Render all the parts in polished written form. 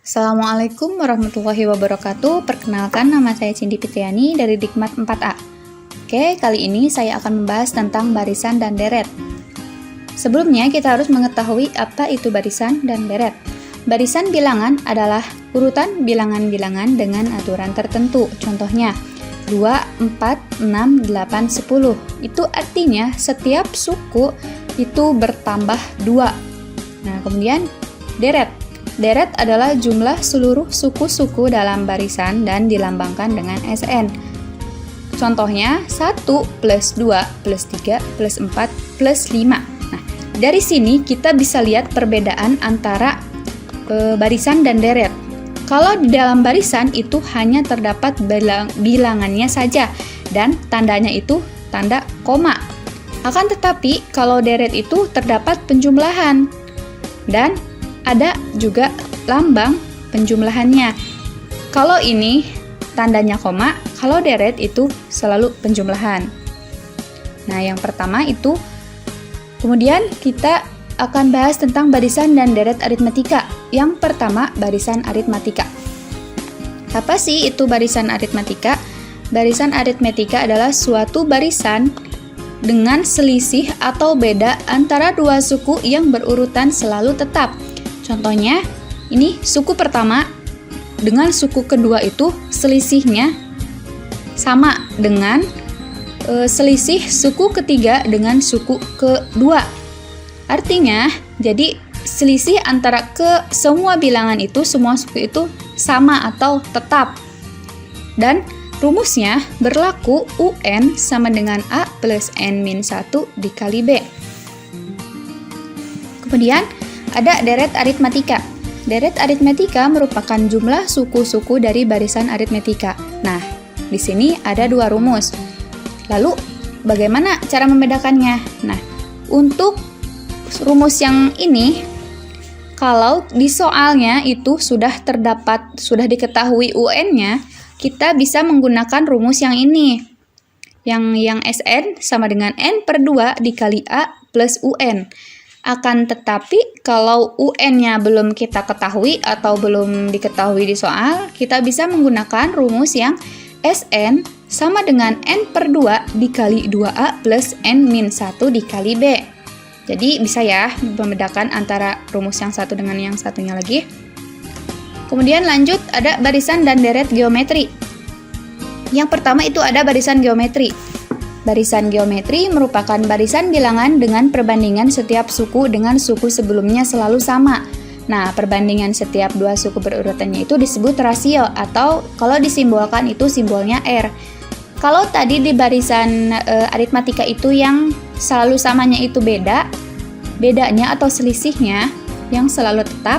Assalamualaikum warahmatullahi wabarakatuh. Perkenalkan, nama saya Cindy Fitriani dari Dikmat 4A. Oke, kali ini saya akan membahas tentang barisan dan deret. Sebelumnya kita harus mengetahui apa itu barisan dan deret. Barisan bilangan adalah urutan bilangan-bilangan dengan aturan tertentu. Contohnya 2, 4, 6, 8, 10. Itu artinya setiap suku itu bertambah 2. Nah, kemudian deret. Deret adalah jumlah seluruh suku-suku dalam barisan dan dilambangkan dengan SN. Contohnya 1 plus 2 plus 3 plus 4 plus 5. Nah, dari sini kita bisa lihat perbedaan antara barisan dan deret. Kalau di dalam barisan itu hanya terdapat bilangannya saja dan tandanya itu tanda koma. Akan tetapi kalau deret itu terdapat penjumlahan dan ada juga lambang penjumlahannya. Kalau ini tandanya koma, kalau deret itu selalu penjumlahan. Nah, yang pertama itu, kemudian kita akan bahas tentang barisan dan deret aritmatika. Yang pertama, barisan aritmatika. Apa sih itu barisan aritmatika? Barisan aritmatika adalah suatu barisan dengan selisih atau beda antara dua suku yang berurutan selalu tetap. Contohnya, ini suku pertama dengan suku kedua itu selisihnya sama dengan selisih suku ketiga dengan suku kedua. Artinya, jadi selisih antara ke semua bilangan itu, semua suku itu sama atau tetap. Dan rumusnya berlaku UN sama dengan A plus N min 1 dikali B. Kemudian, ada deret aritmatika. Deret aritmatika merupakan jumlah suku-suku dari barisan aritmatika. Nah, di sini ada dua rumus. Lalu, bagaimana cara membedakannya? Nah, untuk rumus yang ini, kalau di soalnya itu sudah diketahui UN-nya, kita bisa menggunakan rumus yang ini. Yang SN sama dengan N per 2 dikali A plus UN. Akan tetapi, kalau UN-nya belum kita ketahui atau belum diketahui di soal, kita bisa menggunakan rumus yang SN sama dengan N per 2 dikali 2A plus N min 1 dikali B. Jadi, bisa ya membedakan antara rumus yang satu dengan yang satunya lagi. Kemudian lanjut, ada barisan dan deret geometri. Yang pertama itu ada barisan geometri. Barisan geometri merupakan barisan bilangan dengan perbandingan setiap suku dengan suku sebelumnya selalu sama. Nah, perbandingan setiap dua suku berurutannya itu disebut rasio, atau kalau disimbolkan itu simbolnya R. Kalau tadi di barisan aritmatika itu yang selalu samanya itu bedanya atau selisihnya yang selalu tetap.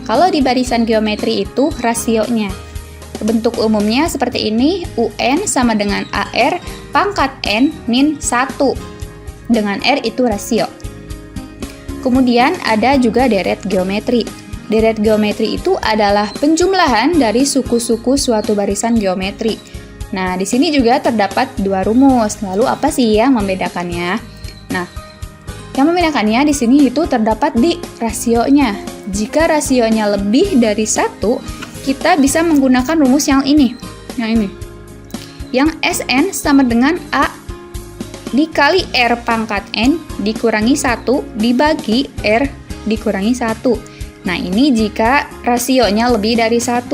Kalau di barisan geometri itu rasionya. Bentuk umumnya seperti ini, UN sama dengan AR pangkat N min 1, dengan R itu rasio. Kemudian ada juga deret geometri. Deret geometri itu adalah penjumlahan dari suku-suku suatu barisan geometri. Nah, di sini juga terdapat dua rumus. Lalu apa sih yang membedakannya? Nah, yang membedakannya di sini itu terdapat di rasionya. Jika rasionya lebih dari 1, kita bisa menggunakan rumus yang ini. Yang SN sama dengan A dikali R pangkat N dikurangi 1 dibagi R dikurangi 1. Nah, ini jika rasionya lebih dari 1.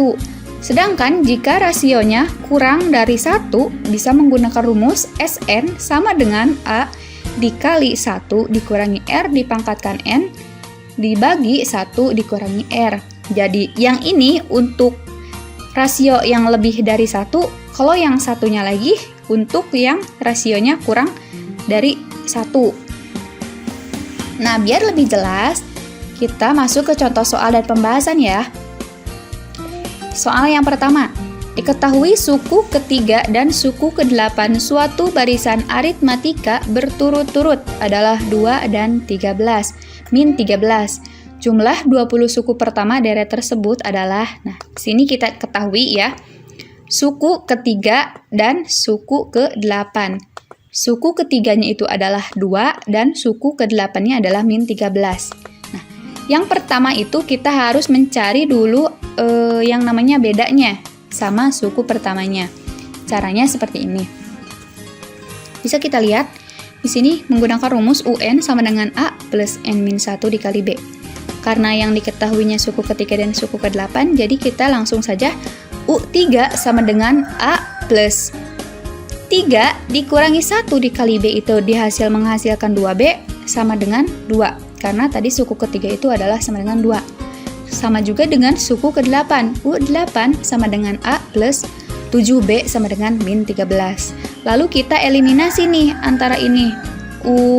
Sedangkan jika rasionya kurang dari 1, bisa menggunakan rumus SN sama dengan A dikali 1 dikurangi R dipangkatkan N dibagi 1 dikurangi R. Jadi, yang ini untuk rasio yang lebih dari 1, kalau yang satunya lagi untuk yang rasionya kurang dari 1. Nah, biar lebih jelas, kita masuk ke contoh soal dan pembahasan ya. Soal yang pertama, diketahui suku ketiga dan suku ke-8 suatu barisan aritmatika berturut-turut adalah 2 dan 13, min 13. Jumlah 20 suku pertama deret tersebut adalah, nah, sini kita ketahui ya, suku ketiga dan suku ke-8. Suku ketiganya itu adalah 2 dan suku ke-8-nya adalah min 13. Nah, yang pertama itu kita harus mencari dulu yang namanya bedanya sama suku pertamanya. Caranya seperti ini. Bisa kita lihat di sini menggunakan rumus UN sama dengan A plus N-1 dikali B. Karena yang diketahuinya suku ketiga dan suku ke-8, jadi kita langsung saja U3 sama dengan A plus 3 dikurangi 1 dikali B itu menghasilkan 2B sama dengan 2. Karena tadi suku ketiga itu adalah sama dengan 2. Sama juga dengan suku ke-8. U8 sama dengan A plus 7B sama dengan min 13. Lalu kita eliminasi nih antara ini.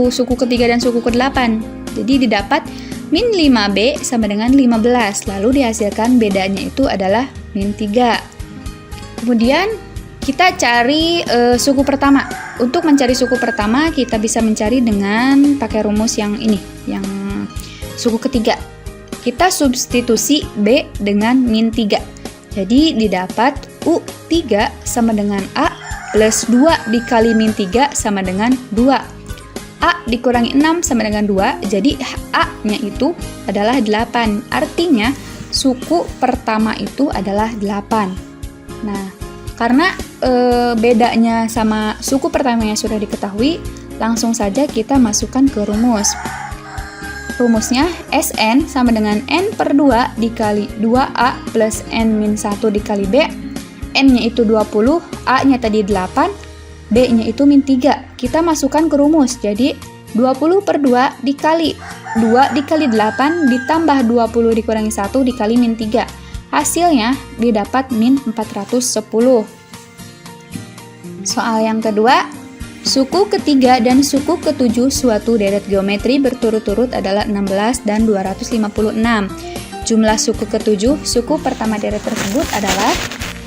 Suku ketiga dan suku ke-8. Jadi didapat min 5B sama dengan 15. Lalu dihasilkan bedanya itu adalah min 3. Kemudian kita cari suku pertama. Untuk mencari suku pertama kita bisa mencari dengan pakai rumus yang ini. Yang suku ketiga. Kita substitusi B dengan min 3. Jadi didapat U3 sama dengan A plus 2 dikali min 3 sama dengan 2. A dikurangi 6 sama dengan 2, jadi A-nya itu adalah 8. Artinya suku pertama itu adalah 8. Nah, karena bedanya sama suku pertamanya sudah diketahui, langsung saja kita masukkan ke rumus. Rumusnya Sn sama dengan N/2 dikali 2A plus N-1 dikali B. N-nya itu 20, A-nya tadi 8, B-nya itu min 3. Kita masukkan ke rumus, jadi 20/2 dikali 2 dikali 8 ditambah 20 dikurangi 1 dikali min 3. Hasilnya didapat min 410. Soal yang kedua, suku ketiga dan suku ketujuh suatu deret geometri berturut-turut adalah 16 dan 256. Jumlah suku ketujuh suku pertama deret tersebut adalah,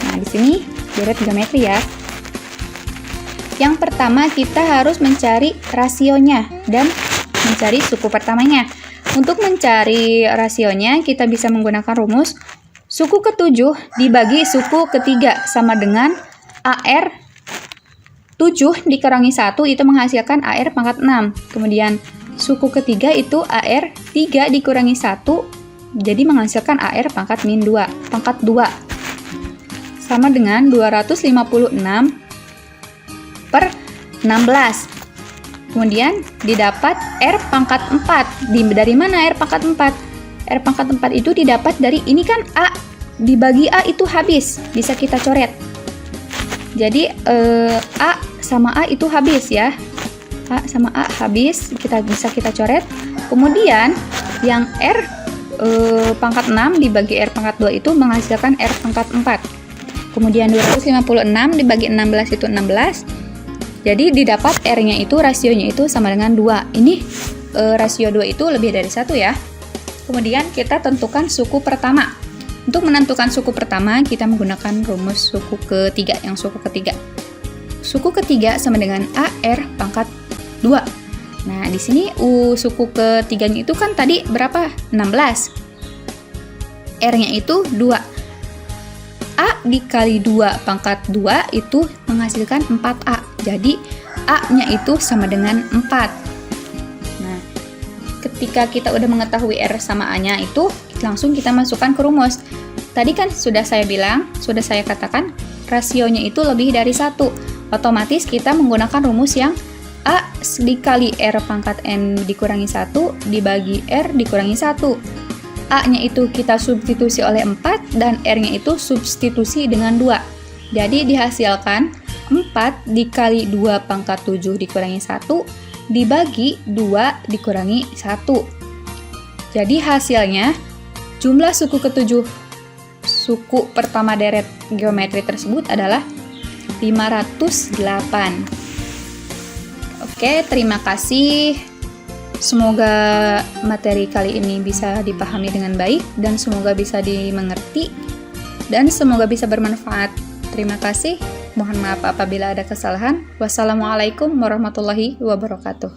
nah di sini deret geometri ya. Yang pertama kita harus mencari rasionya dan mencari suku pertamanya. Untuk mencari rasionya kita bisa menggunakan rumus suku ketujuh dibagi suku ketiga sama dengan AR 7 dikurangi 1 itu menghasilkan AR pangkat 6. Kemudian suku ketiga itu AR 3 dikurangi 1 jadi menghasilkan AR pangkat min 2, pangkat 2. Sama dengan 256 per 16. Kemudian didapat R pangkat 4. Dari mana R pangkat 4? R pangkat 4 itu didapat dari ini kan A dibagi A itu habis, bisa kita coret. Jadi A sama A itu habis ya. A sama A habis, bisa kita coret. Kemudian yang R pangkat 6 dibagi R pangkat 2 itu menghasilkan R pangkat 4. Kemudian 256 dibagi 16 itu 16. Jadi didapat R-nya itu, rasionya itu sama dengan 2. Ini rasio 2 itu lebih dari 1 ya. Kemudian kita tentukan suku pertama. Untuk menentukan suku pertama, kita menggunakan rumus suku ketiga, yang suku ketiga. Suku ketiga sama dengan AR pangkat 2. Nah, di sini suku ketiganya itu kan tadi berapa? 16. R-nya itu 2. A dikali 2 pangkat 2 itu menghasilkan 4A. Jadi, A-nya itu sama dengan 4. Nah, ketika kita udah mengetahui R sama A-nya itu, langsung kita masukkan ke rumus. Tadi kan sudah saya bilang, sudah saya katakan, rasionya itu lebih dari 1. Otomatis kita menggunakan rumus yang A dikali R pangkat N dikurangi 1 dibagi R dikurangi 1. A-nya itu kita substitusi oleh 4 dan R-nya itu substitusi dengan 2. Jadi dihasilkan 4 dikali 2 pangkat 7 dikurangi 1 dibagi 2 dikurangi 1. Jadi hasilnya jumlah suku ketujuh suku pertama deret geometri tersebut adalah 508. Oke, terima kasih. Semoga materi kali ini bisa dipahami dengan baik dan semoga bisa dimengerti dan semoga bisa bermanfaat. Terima kasih. Mohon maaf apabila ada kesalahan. Wassalamualaikum warahmatullahi wabarakatuh.